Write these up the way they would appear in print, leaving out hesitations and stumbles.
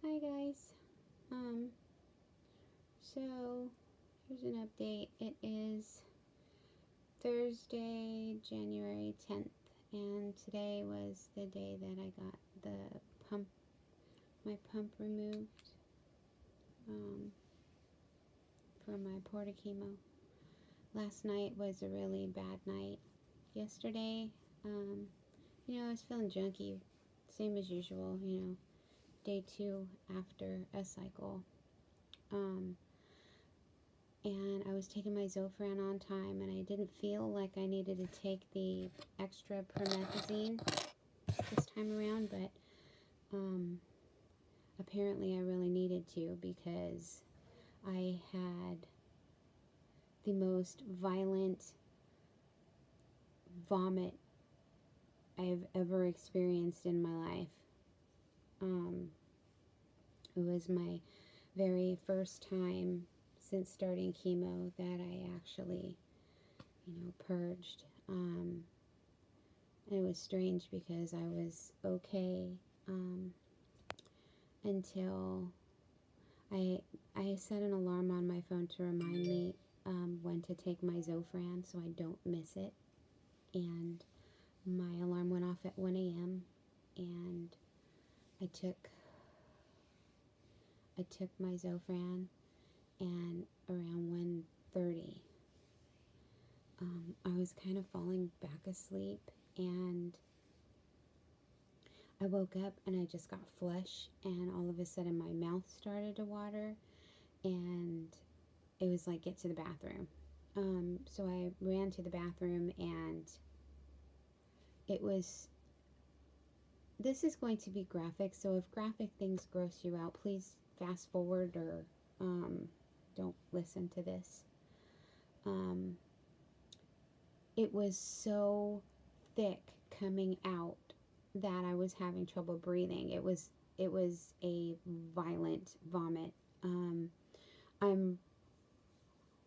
Hi guys. So here's an update. It is Thursday, January 10th, and today was the day that I got my pump removed from my porta chemo. Last night was a really bad night. Yesterday, I was feeling junky, same as usual, day 2 after a cycle. And I was taking my Zofran on time, and I didn't feel like I needed to take the extra promethazine this time around, but apparently I really needed to, because I had the most violent vomit I've ever experienced in my life. It was my very first time since starting chemo that I actually, purged. And it was strange because I was okay until I set an alarm on my phone to remind me when to take my Zofran so I don't miss it. And my alarm went off at 1 a.m. and I took my Zofran, and around 1:30 I was kind of falling back asleep, and I woke up and I just got flush, and all of a sudden my mouth started to water, and it was like, get to the bathroom. So I ran to the bathroom, and this is going to be graphic, so if graphic things gross you out, please fast forward or don't listen to this. It was so thick coming out that I was having trouble breathing. It was a violent vomit. I'm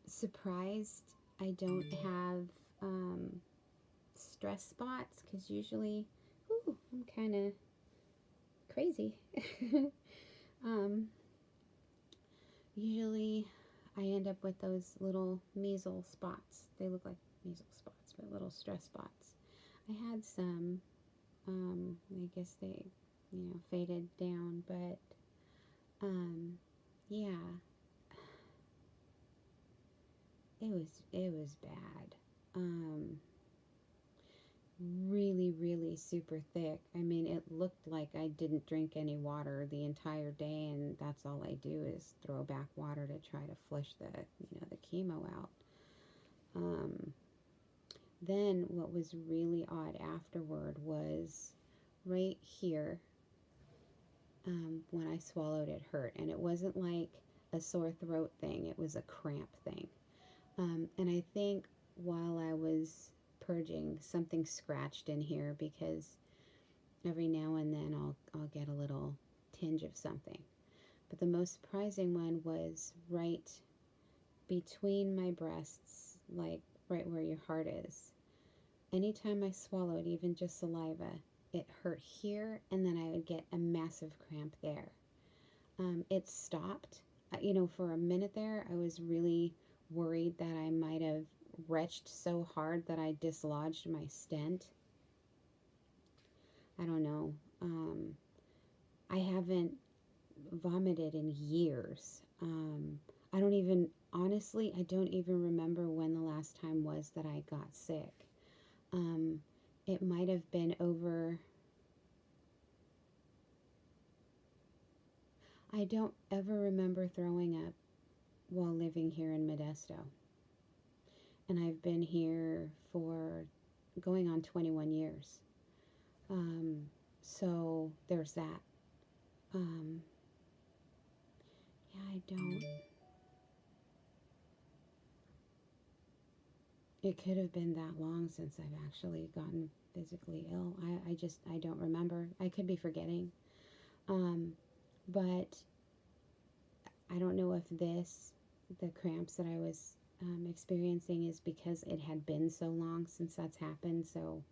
surprised I don't have stress spots, because usually, I'm kind of crazy. Usually I end up with those little measles spots. They look like measles spots, but little stress spots. I had some, I guess they, faded down, but, yeah, it was bad. Really super thick. I mean, it looked like I didn't drink any water the entire day, and that's all I do is throw back water to try to flush the chemo out. Then what was really odd afterward was right here, when I swallowed, it hurt, and it wasn't like a sore throat thing, it was a cramp thing. And I think while I was purging, something scratched in here, because every now and then I'll get a little tinge of something. But the most surprising one was right between my breasts, like right where your heart is. Anytime I swallowed, even just saliva, it hurt here, and then I would get a massive cramp there. It stopped. For a minute there, I was really worried that I might have retched so hard that I dislodged my stent. I don't know. I haven't vomited in years. Honestly, I don't even remember when the last time was that I got sick. It might have been over. I don't ever remember throwing up while living here in Modesto. And I've been here for going on 21 years. So there's that. It could have been that long since I've actually gotten physically ill. I don't remember. I could be forgetting. But I don't know if the cramps that I was experiencing is because it had been so long since that's happened. So,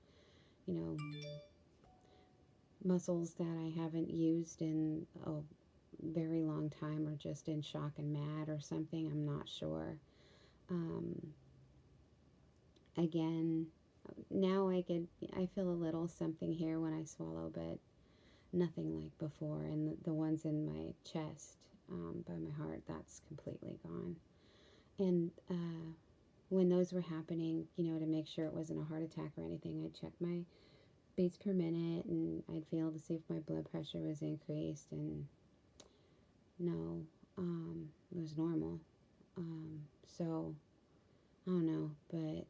muscles that I haven't used in very long time or just in shock and mad or something. I'm not sure. Um, Again, now I feel a little something here when I swallow, but nothing like before. And the ones in my chest, by my heart, that's completely gone. And when those were happening, to make sure it wasn't a heart attack or anything, I'd check my beats per minute and I'd feel to see if my blood pressure was increased. And no, it was normal. So I don't know, but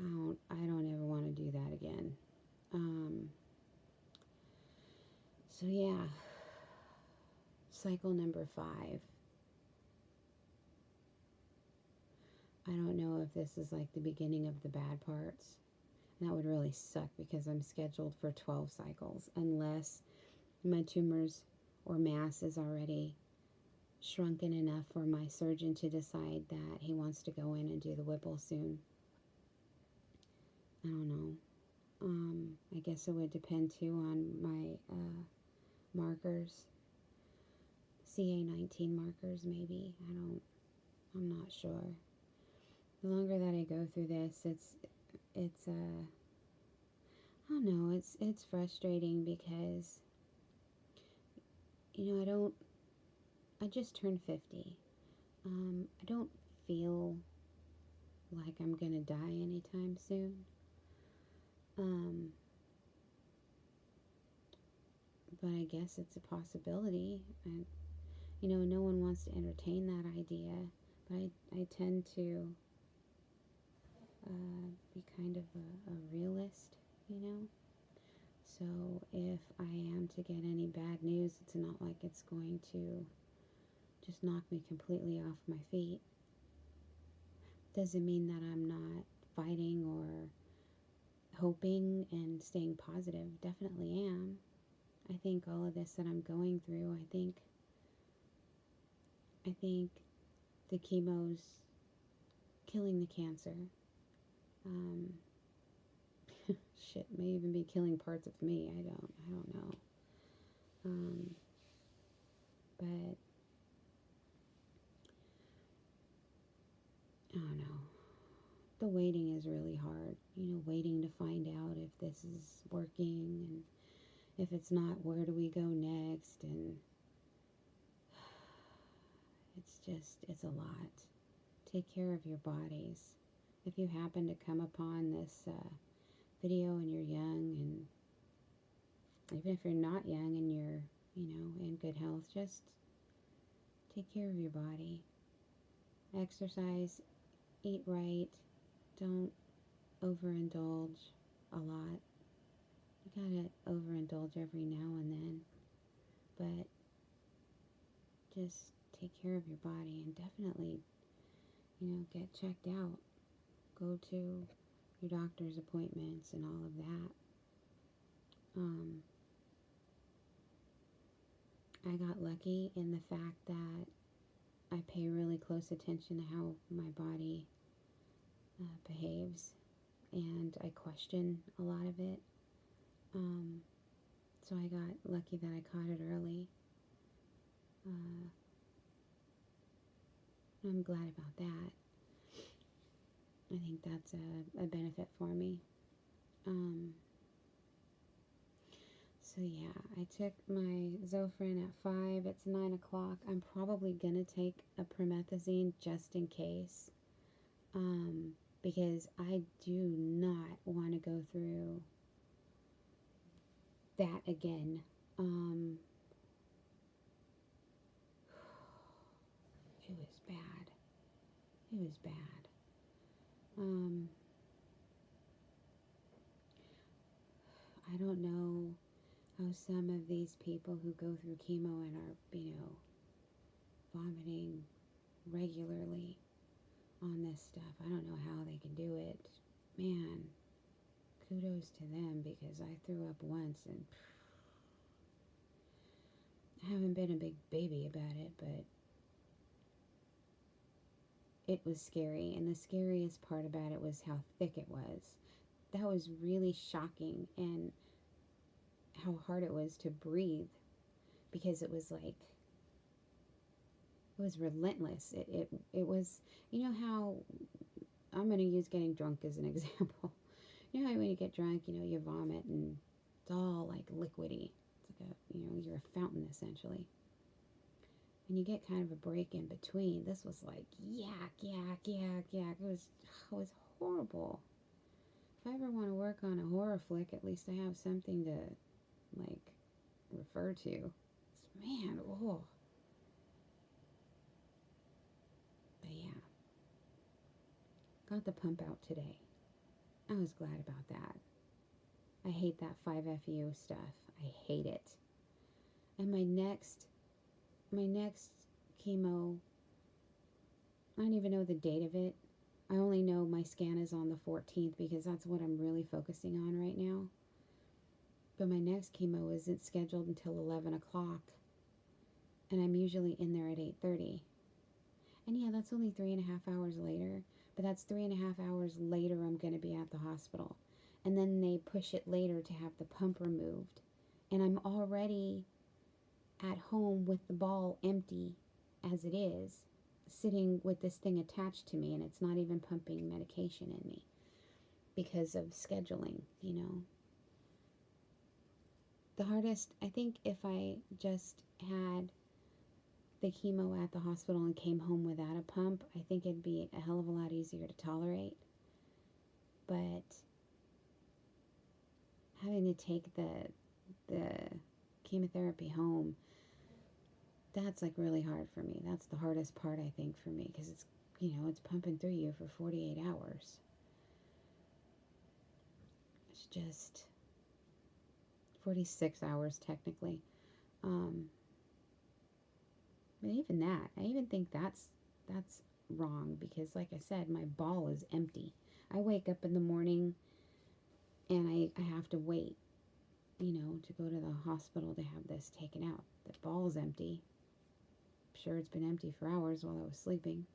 I don't ever want to do that again. So yeah, cycle number 5. I don't know if this is like the beginning of the bad parts. And that would really suck because I'm scheduled for 12 cycles unless my tumors or mass is already shrunken enough for my surgeon to decide that he wants to go in and do the Whipple soon. I don't know. I guess it would depend too on my markers, CA19 markers maybe. I'm not sure. The longer that I go through this, it's I don't know, it's frustrating because I just turned 50. I don't feel like I'm gonna die anytime soon. But I guess it's a possibility. And no one wants to entertain that idea. But I tend to be kind of a realist, So if I am to get any bad news, it's not like it's going to just knock me completely off my feet. Doesn't mean that I'm not fighting or hoping and staying positive. Definitely am. I think all of this that I'm going through, I think the chemo's killing the cancer. Shit, may even be killing parts of me. I don't know. But I don't know. The waiting is really hard. Waiting to find out if this is working, and if it's not, where do we go next? And it's a lot. Take care of your bodies. If you happen to come upon this video and you're young, and even if you're not young and you're, in good health, just take care of your body. Exercise, eat right, don't overindulge a lot. You gotta overindulge every now and then, but just take care of your body and definitely, get checked out. Go to your doctor's appointments and all of that. I got lucky in the fact that I pay really close attention to how my body behaves, and I question a lot of it. So I got lucky that I caught it early. I'm glad about that. I think that's a benefit for me. So yeah, I took my Zofran at 5. It's 9 o'clock. I'm probably gonna take a promethazine just in case, because I do not want to go through that again. It was bad. It was bad. I don't know how some of these people who go through chemo and are, vomiting regularly on this stuff, I don't know how they can do it. Man, kudos to them, because I threw up once and I haven't been a big baby about it, but it was scary. And the scariest part about it was how thick it was. That was really shocking, and how hard it was to breathe. because it was like, it was relentless. It was, you know how, I'm going to use getting drunk as an example. You know how when you get drunk, you know, you vomit and it's all like liquidy. It's like a, you know, you're a fountain essentially. And you get kind of a break in between. This was like yak, yak, yak, yak. It was horrible. If I ever want to work on a horror flick, at least I have something to like refer to. Man, oh. But yeah, got the pump out today. I was glad about that. I hate that 5FU stuff. I hate it. And my next chemo, I don't even know the date of it. I only know my scan is on the 14th because that's what I'm really focusing on right now. But my next chemo isn't scheduled until 11 o'clock. And I'm usually in there at 8:30. And yeah, that's only 3.5 hours later. But that's 3.5 hours later I'm going to be at the hospital. And then they push it later to have the pump removed. And I'm already at home with the ball empty as it is, sitting with this thing attached to me, and it's not even pumping medication in me because of scheduling, you know. The hardest, I think, if I just had the chemo at the hospital and came home without a pump, I think it'd be a hell of a lot easier to tolerate. But having to take the chemotherapy home, that's like really hard for me. That's the hardest part, I think, for me, because it's, you know, it's pumping through you for 48 hours. It's just 46 hours technically. But even that, I even think that's wrong, because like I said, my ball is empty. I wake up in the morning and I have to wait, you know, to go to the hospital to have this taken out. The ball's empty. I'm sure it's been empty for hours while I was sleeping.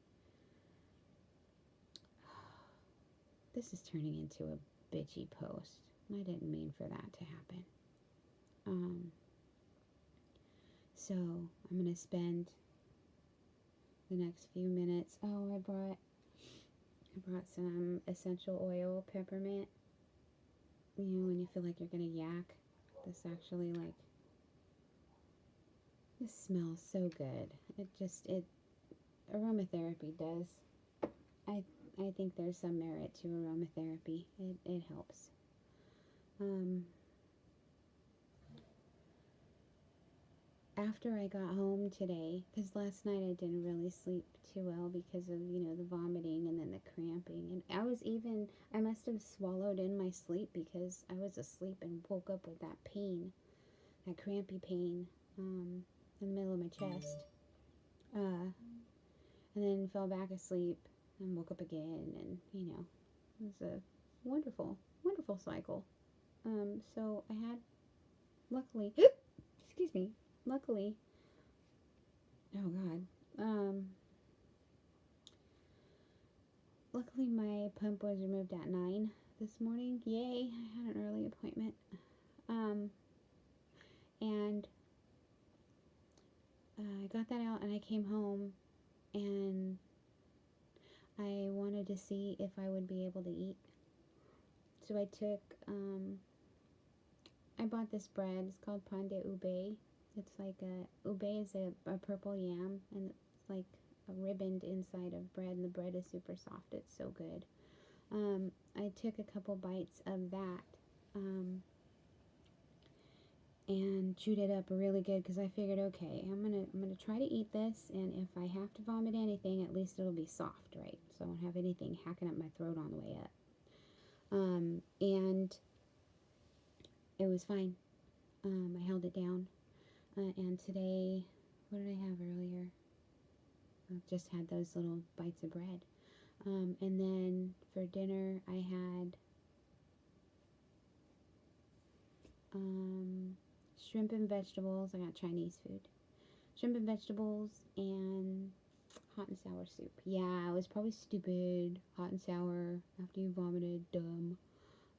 This is turning into a bitchy post. I didn't mean for that to happen. So I'm going to spend the next few minutes. Oh, I brought some essential oil, peppermint. You know, when you feel like you're going to yak, this actually, like, this smells so good. Aromatherapy does. I think there's some merit to aromatherapy. It helps. After I got home today, because last night I didn't really sleep too well because of, you know, the vomiting and then the cramping. And I must have swallowed in my sleep because I was asleep and woke up with that pain, that crampy pain, in the middle of my chest. And then fell back asleep and woke up again, and, you know, it was a wonderful, wonderful cycle. So I had, luckily, excuse me, luckily, oh God, luckily my pump was removed at 9 this morning. Yay, I had an early appointment. And I got that out and I came home and I wanted to see if I would be able to eat. So I took, I bought this bread. It's called pan de ube. It's like ube is a purple yam, and it's like a ribboned inside of bread, and the bread is super soft. It's so good. I took a couple bites of that, and chewed it up really good because I figured, okay, I'm gonna try to eat this, and if I have to vomit anything, at least it'll be soft, right? So I won't have anything hacking up my throat on the way up. And it was fine. I held it down. And today, what did I have earlier? I just had those little bites of bread. And then for dinner, I had shrimp and vegetables. I got Chinese food. Shrimp and vegetables and hot and sour soup. Yeah, it was probably stupid. Hot and sour after you vomited. Dumb.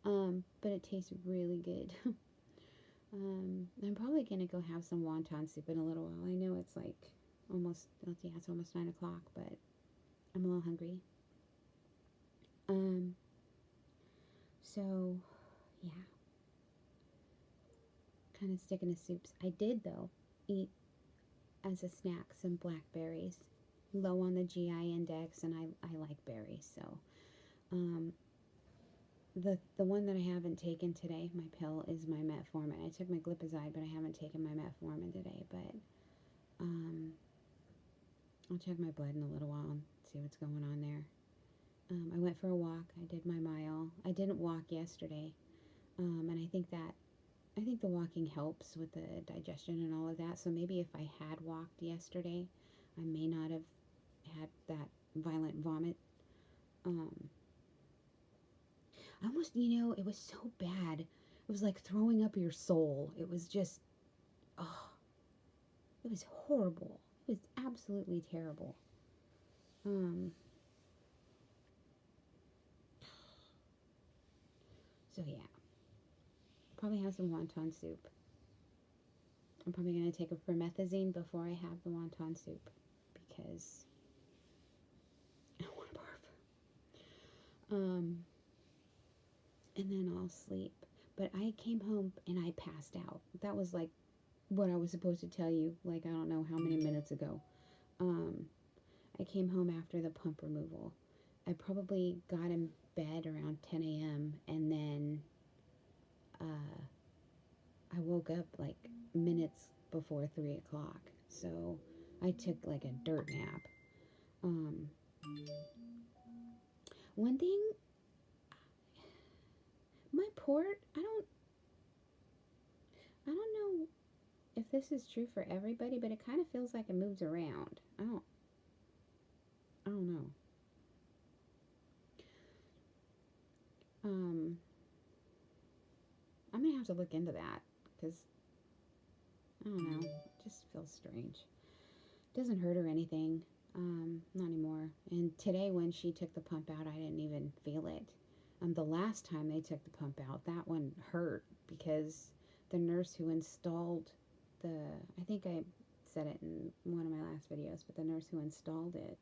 But it tastes really good. I'm probably going to go have some wonton soup in a little while. I know it's like almost, yeah, it's almost 9 o'clock, but I'm a little hungry. Um, so, yeah, kind of sticking to soups. I did, though, eat as a snack some blackberries. Low on the GI index, and I like berries, so. The one that I haven't taken today, my pill, is my metformin. I took my glipizide, but I haven't taken my metformin today, but I'll check my blood in a little while and see what's going on there. I went for a walk. I did my mile. I didn't walk yesterday, and I think the walking helps with the digestion and all of that. So maybe if I had walked yesterday, I may not have had that violent vomit. Almost, it was so bad. It was like throwing up your soul. It was just, oh, it was horrible. It was absolutely terrible. So yeah, probably have some wonton soup. I'm probably going to take a promethazine before I have the wonton soup because I don't want to barf. And then I'll sleep. But I came home and I passed out. That was like what I was supposed to tell you, like I don't know how many minutes ago. I came home after the pump removal. I probably got in bed around 10 a.m. and then I woke up like minutes before 3 o'clock. So I took like a dirt nap. One thing, my port, I don't know if this is true for everybody, but it kind of feels like it moves around. I don't know. I'm gonna have to look into that because I don't know. It just feels strange. Doesn't hurt or anything. Not anymore. And today when she took the pump out, I didn't even feel it. The last time they took the pump out, that one hurt because the nurse who installed I think I said it in one of my last videos, but the nurse who installed it,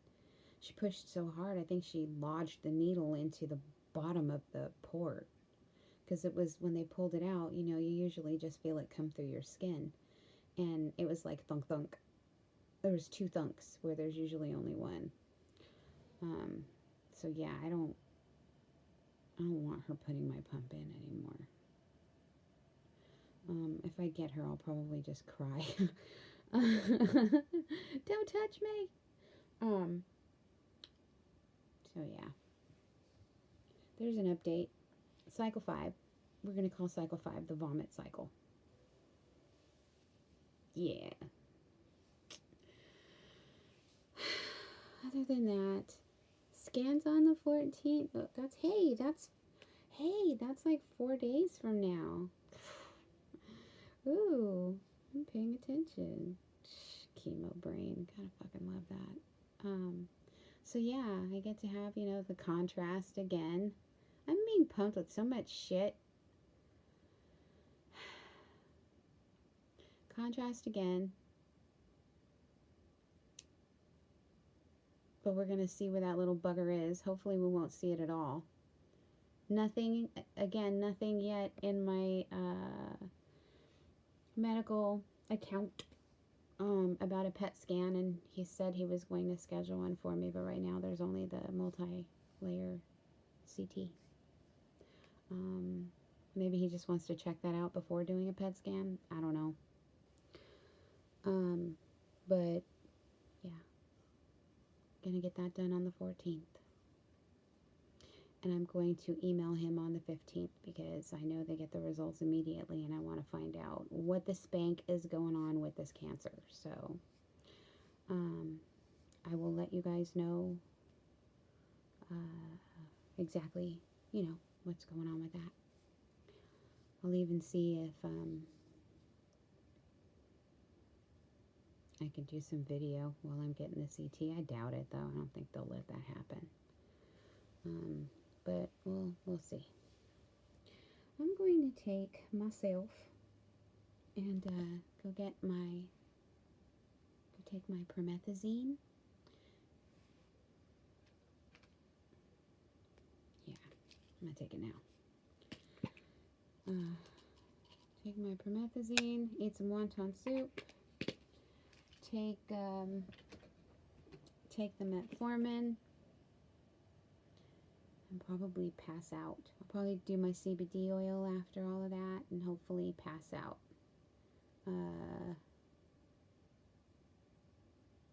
she pushed so hard, I think she lodged the needle into the bottom of the port. Because it was, when they pulled it out, you usually just feel it come through your skin. And it was like thunk thunk. There was 2 thunks where there's usually only one. So yeah, I don't want her putting my pump in anymore. If I get her, I'll probably just cry. Don't touch me. So yeah. There's an update. Cycle 5. We're going to call cycle 5 the vomit cycle. Yeah. Other than that, scans on the 14th. That's like 4 days from now. Ooh, I'm paying attention. Chemo brain. Gotta fucking love that. So yeah, I get to have, the contrast again. I'm being pumped with so much shit. Contrast again. But we're going to see where that little bugger is. Hopefully we won't see it at all. Nothing yet in my medical account about a PET scan, and he said he was going to schedule one for me, but right now there's only the multi-layer CT. Maybe he just wants to check that out before doing a PET scan. I don't know. But yeah, gonna get that done on the 14th. And I'm going to email him on the 15th because I know they get the results immediately and I want to find out what the spank is going on with this cancer. So I will let you guys know exactly, what's going on with that. I'll even see if I can do some video while I'm getting the CT. I doubt it, though. I don't think they'll let that happen. But we'll see. I'm going to take myself and go take my promethazine. Yeah, I'm gonna take it now. Take my promethazine, eat some wonton soup, take the metformin, and probably pass out. I'll probably do my CBD oil after all of that and hopefully pass out.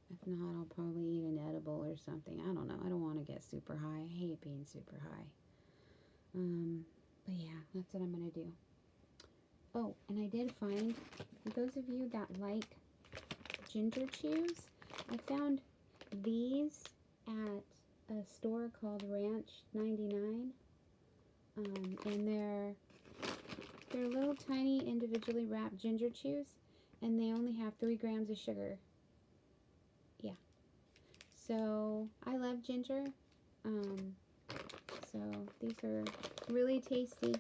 If not, I'll probably eat an edible or something. I don't know. I don't want to get super high. I hate being super high. But yeah, that's what I'm going to do. Oh, and I did find, for those of you that like ginger chews, I found these at a store called Ranch 99. And they're little tiny individually wrapped ginger chews, and they only have 3 grams of sugar. Yeah. So I love ginger. So these are really tasty.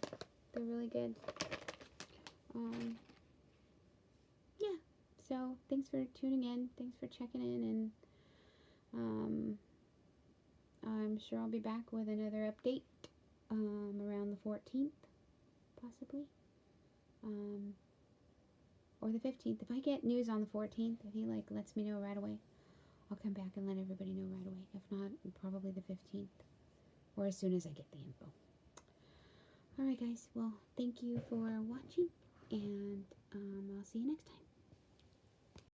They're really good. Yeah. So thanks for tuning in. Thanks for checking in, and I'm sure I'll be back with another update around the 14th, possibly. Or the 15th. If I get news on the 14th, if he lets me know right away, I'll come back and let everybody know right away. If not, probably the 15th, or as soon as I get the info. Alright guys, well, thank you for watching, and I'll see you next time.